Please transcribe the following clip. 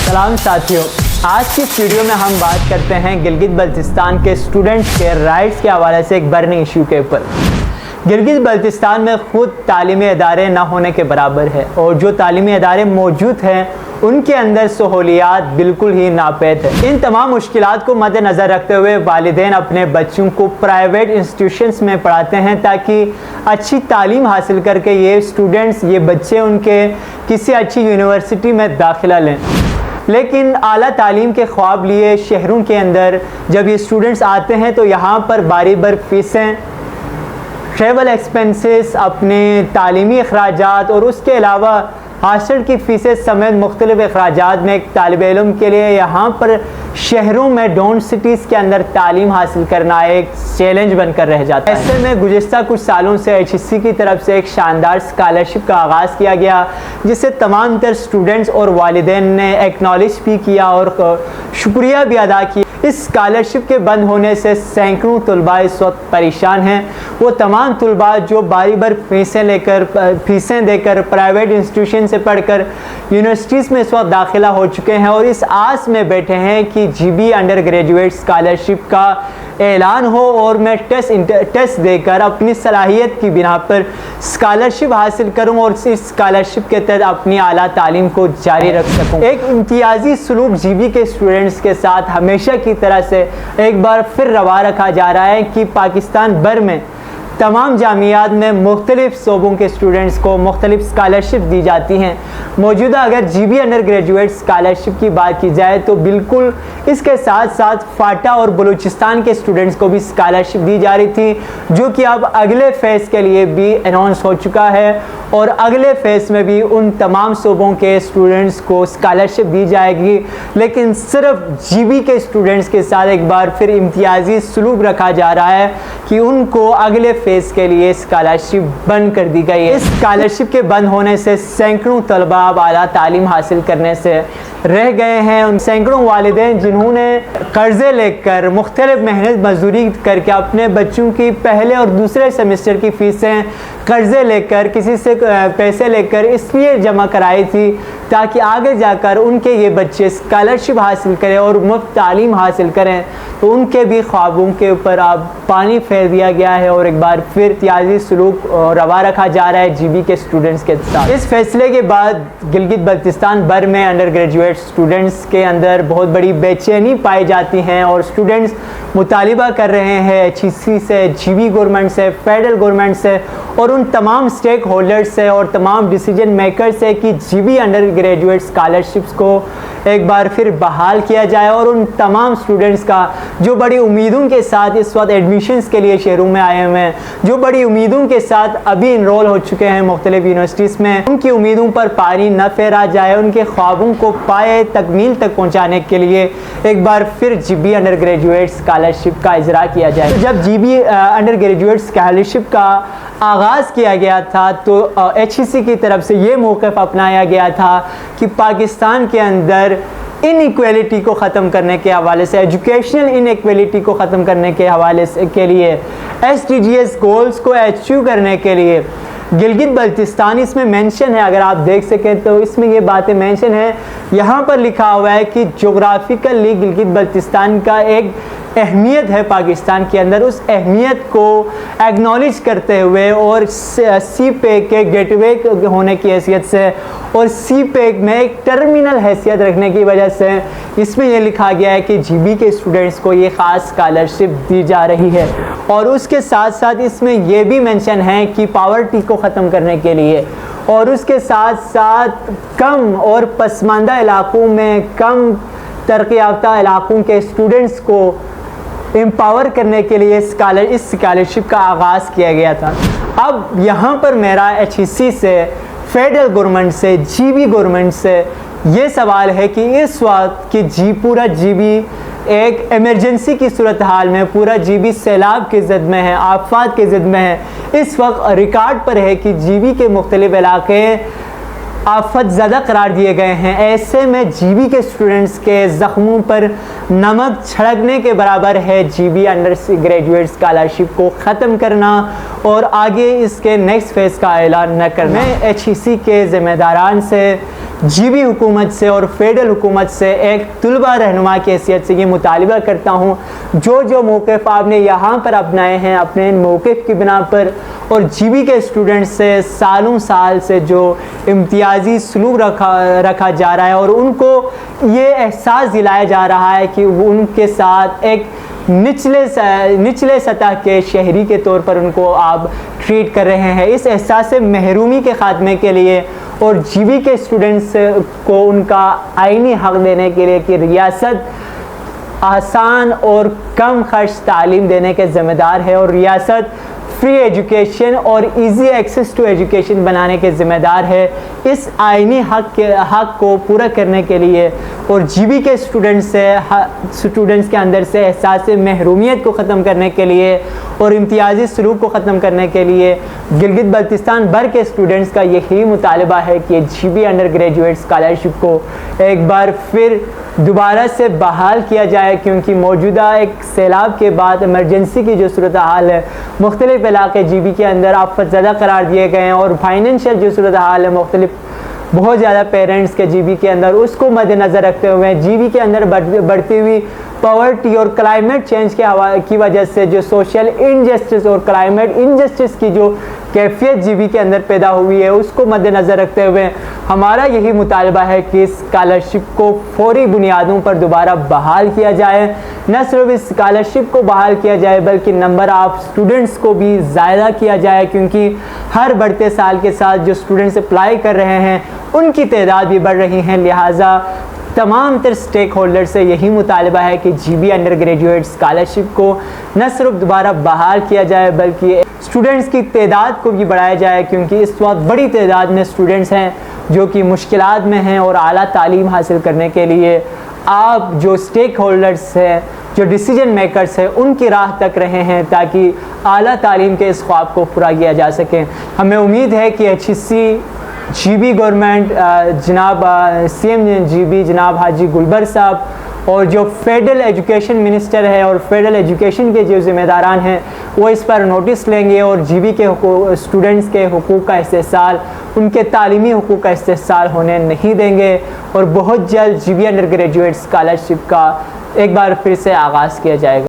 सलाम साथियों, आज की इस वीडियो में हम बात करते हैं गिलगित बल्तिस्तान के स्टूडेंट्स के राइट्स के हवाले से एक बर्निंग इशू के ऊपर। गिलगित बल्तिस्तान में खुद तालीमी इदारे ना होने के बराबर है और जो तालीमी इदारे मौजूद हैं उनके अंदर सहूलियात बिल्कुल ही नापैद है। इन तमाम मुश्किलात को मद्देनज़र रखते हुए वालिदैन अपने बच्चों को प्राइवेट इंस्टीट्यूशंस में पढ़ाते हैं ताकि अच्छी तालीम हासिल करके ये बच्चे उनके किसी अच्छी यूनिवर्सिटी में दाखिला लें। लेकिन आला तालीम के ख्वाब लिए शहरों के अंदर जब ये स्टूडेंट्स आते हैं तो यहाँ पर बारी बार फीसें, ट्रैवल एक्सपेंसेस, अपने तालीमी अखराजात और उसके अलावा हॉस्टल की फ़ीसें समेत मुख्तलिफ़ अखराजात में एक तालिब इल्म के लिए यहाँ पर शहरों में डाउन सिटीज़ के अंदर तालीम हासिल करना एक चैलेंज बनकर रह जाता है। ऐसे में गुज़िश्ता कुछ सालों से HEC की तरफ से एक शानदार स्कॉलरशिप का आगाज़ किया गया जिसे तमाम तर स्टूडेंट्स और वालिदैन ने एक्नॉलेज भी किया और शुक्रिया भी अदा किया। इस स्कॉलरशिप के बंद होने से सैकड़ों तलबा इस वक्त परेशान हैं। वो तमाम तलबा जो बारी बार फीसें देकर प्राइवेट इंस्टीट्यूशन से पढ़कर यूनिवर्सिटीज़ में इस वक्त दाखिला हो चुके हैं और इस आस में बैठे हैं कि GB अंडर ग्रेजुएट स्कॉलरशिप का ऐलान हो और मैं टेस्ट देकर अपनी सलाहियत की बिना पर स्कॉलरशिप हासिल करूं और इस स्कॉलरशिप के तहत अपनी आला तालीम को जारी रख सकूं। एक इम्तियाजी सलूक GB के स्टूडेंट्स के साथ हमेशा की तरह से एक बार फिर रवा रखा जा रहा है कि पाकिस्तान भर में तमाम जामियात में मुख्तलिफ शोबों के स्टूडेंट्स को मुख्तलिफ स्कॉलरशिप दी जाती हैं। मौजूदा अगर GB अंडर ग्रेजुएट स्कॉलरशिप की बात की जाए तो बिल्कुल इसके साथ साथ फाटा और बलूचिस्तान के स्टूडेंट्स को भी स्कॉलरशिप दी जा रही थी, जो कि अब अगले फेज़ के लिए भी अनाउंस हो चुका है और अगले फेज़ में भी उन तमाम शोबों के स्टूडेंट्स को स्कॉलरशिप दी जाएगी। लेकिन सिर्फ GB के स्टूडेंट्स के साथ एक बार फिर इम्तियाजी सलूक रखा जा रहा है कि उनको अगले फेज़ के लिए स्कॉलरशिप बंद कर दी गई है। इस स्कॉलरशिप के बंद होने से सैकड़ों तलबा अब आला तालीम हासिल करने से रह गए हैं। उन सैकड़ों वालिदैन जिन्होंने कर्ज़े लेकर मुख्तलिफ मेहनत मजदूरी करके अपने बच्चों की पहले और दूसरे सेमेस्टर की फ़ीसें कर्ज़े लेकर किसी से पैसे लेकर इसलिए जमा कराई थी ताकि आगे जाकर उनके ये बच्चे स्कॉलरशिप हासिल करें और मुफ्त तालीम हासिल करें, तो उनके भी ख्वाबों के ऊपर अब पानी फेर दिया गया है और एक बार फिर इम्तियाजी सलूक रवा रखा जा रहा है GB के स्टूडेंट्स के साथ। इस फैसले के बाद गिलगित बल्तिस्तान भर में अंडर ग्रेजुएट स्टूडेंट्स के अंदर बहुत बड़ी बेचैनी पाई जाती हैं और स्टूडेंट्स मुतालिबा कर रहे हैं HEC से, GB गवर्नमेंट से, फेडरल गवर्नमेंट से और उन तमाम स्टेक होल्डर्स से और तमाम डिसीजन मेकर से कि GB अंडर ग्रेजुएट स्कॉलरशिप्स को एक बार फिर बहाल किया जाए और उन तमाम स्टूडेंट्स का जो बड़ी उम्मीदों के साथ इस वक्त एडमिशन्स के लिए शहरों में आए हुए हैं, जो बड़ी उम्मीदों के साथ अभी इनरोल हो चुके हैं मुख्तलिफ यूनिवर्सिटीज़ में, उनकी उम्मीदों पर पानी न फेरा जाए, उनके ख्वाबों को पाए तकमील तक पहुँचाने के लिए एक बार फिर GB अंडर ग्रेजुएट स्कॉलरशिप का इजरा किया जाए। तो जब GB अंडर ग्रेजुएट स्कॉलरशिप का आगाज़ किया गया था तो HEC की तरफ से ये मौक़िफ़ अपनाया गया था कि पाकिस्तान के अंदर इनइक्वालिटी को ख़त्म करने के हवाले से, एजुकेशनल इनइक्वालिटी को ख़त्म करने के हवाले से के लिए, SDGs गोल्स को अचीव करने के लिए गिलगित बल्तिस्तान इसमें मेंशन है। अगर आप देख सकें तो इसमें ये बातें मेंशन है। यहाँ पर लिखा हुआ है कि जोग्राफिकली गिलगित बल्तिस्तान का एक अहमियत है पाकिस्तान के अंदर, उस अहमियत को एक्नॉलेज करते हुए और CPEC के गेटवे होने की हैसियत से और CPEC में एक टर्मिनल हैसियत रखने की वजह से इसमें यह लिखा गया है कि GB के स्टूडेंट्स को ये ख़ास स्कॉलरशिप दी जा रही है। और उसके साथ साथ इसमें यह भी मेंशन है कि पावर्टी को ख़त्म करने के लिए और उसके साथ साथ कम और पसमानदा इलाकों में, कम तरक्की याफ्ता इलाकों के स्टूडेंट्स को एम्पावर करने के लिए इस स्कॉलरशिप का आगाज़ किया गया था। अब यहाँ पर मेरा HEC से, फेडरल गवर्नमेंट से, GB गवर्नमेंट से ये सवाल है कि इस वक्त कि पूरा GB एक इमरजेंसी की सूरत हाल में, पूरा GB सैलाब की ज़द में है, आफात की ज़द में है। इस वक्त रिकॉर्ड पर है कि GB के मुख्तलिफ इलाके आफत ज़्यादा करार दिए गए हैं। ऐसे में GB के स्टूडेंट्स के ज़ख्मों पर नमक छिड़कने के बराबर है GB अंडर ग्रेजुएट स्कॉलरशिप को ख़त्म करना और आगे इसके नेक्स्ट फेज़ का ऐलान न करना। मैं HEC के ज़िम्मेदारान से जीबी हुकूमत से और फेडरल हुकूमत से एक तलबा रहनुमा की हैसियत से ये मुतालिबा करता हूँ, जो मौक़िफ़ आपने यहाँ पर अपनाए हैं अपने मौक़िफ़ की बिना पर, और जीबी के स्टूडेंट्स से सालों साल से जो इम्तियाज़ी सलूक रखा जा रहा है और उनको ये एहसास दिलाया जा रहा है कि उनके साथ एक निचले सतह के शहरी के तौर पर उनको आप ट्रीट कर रहे हैं, इस एहसास महरूमी के ख़ात्मे के लिए और जीबी के स्टूडेंट्स को उनका आईनी हक़ देने के लिए कि रियासत आसान और कम खर्च तालीम देने के ज़िम्मेदार है और रियासत फ्री एजुकेशन और इजी एक्सेस टू एजुकेशन बनाने के ज़िम्मेदार है। इस आईनी हक़ को पूरा करने के लिए और जीबी के स्टूडेंट्स के अंदर से एहसास महरूमियत को ख़त्म करने के लिए और इम्तियाज़ी सलूक को ख़त्म करने के लिए गिलगित बल्तिस्तान भर के स्टूडेंट्स का यही मुतालबा है कि जीबी अंडर ग्रेजुएट स्कॉलरशिप को एक बार फिर दोबारा से बहाल किया जाए, क्योंकि मौजूदा एक सैलाब के बाद इमरजेंसी की जो सूरत हाल है मुख्तलिफ़ इलाके जीबी के अंदर आफत ज़्यादा करार दिए गए हैं और फाइनेंशियल जो सूरत हाल है मुख्तलिफ़ बहुत ज़्यादा पेरेंट्स के जीबी के अंदर उसको मद्देनज़र रखते हुए जीबी के अंदर बढ़ती हुई पॉवर्टी और क्लाइमेट चेंज की वजह से जो सोशल इनजस्टिस और क्लाइमेट इनजस्टिस की जो कैफियत जीबी के अंदर पैदा हुई है उसको मद्देनज़र रखते हुए हमारा यही मुतालबा है कि स्कॉलरशिप को फौरी बुनियादों पर दोबारा बहाल किया जाए। न सिर्फ इस स्कॉलरशिप को बहाल किया जाए बल्कि नंबर ऑफ़ स्टूडेंट्स को भी ज़्यादा किया जाए, क्योंकि हर बढ़ते साल के साथ जो स्टूडेंट्स अप्लाई कर रहे हैं उनकी तादाद भी बढ़ रही है। लिहाजा तमाम तर स्टेक होल्डर से यही मुतालबा है कि जीबी अंडर ग्रेजुएट स्कॉलरशिप को न सिर्फ दोबारा बहाल किया जाए बल्कि स्टूडेंट्स की तादाद को भी बढ़ाया जाए, क्योंकि इस वक्त बड़ी तादाद में स्टूडेंट्स हैं जो कि मुश्किलात में हैं और आला तालीम हासिल करने के लिए आप जो स्टेक होल्डर्स हैं, जो डिसीजन मेकर्स हैं, उनकी राह तक रहे हैं ताकि आला तालीम के इस ख्वाब को पूरा किया जा सके। हमें उम्मीद है कि HEC जीबी गवर्नमेंट जनाब CM जीबी जनाब हाजी गुलबर साहब और जो फेडरल एजुकेशन मिनिस्टर है और फेडरल एजुकेशन के जो ज़िम्मेदारान हैं वो इस पर नोटिस लेंगे और जीबी के स्टूडेंट्स के हुकूक़ का इस्तेहसाल, उनके तालीमी हुकूक़ का इस्तेहसाल होने नहीं देंगे और बहुत जल्द जीबी अंडर ग्रेजुएट स्कॉलरशिप का एक बार फिर से आगाज़ किया जाएगा।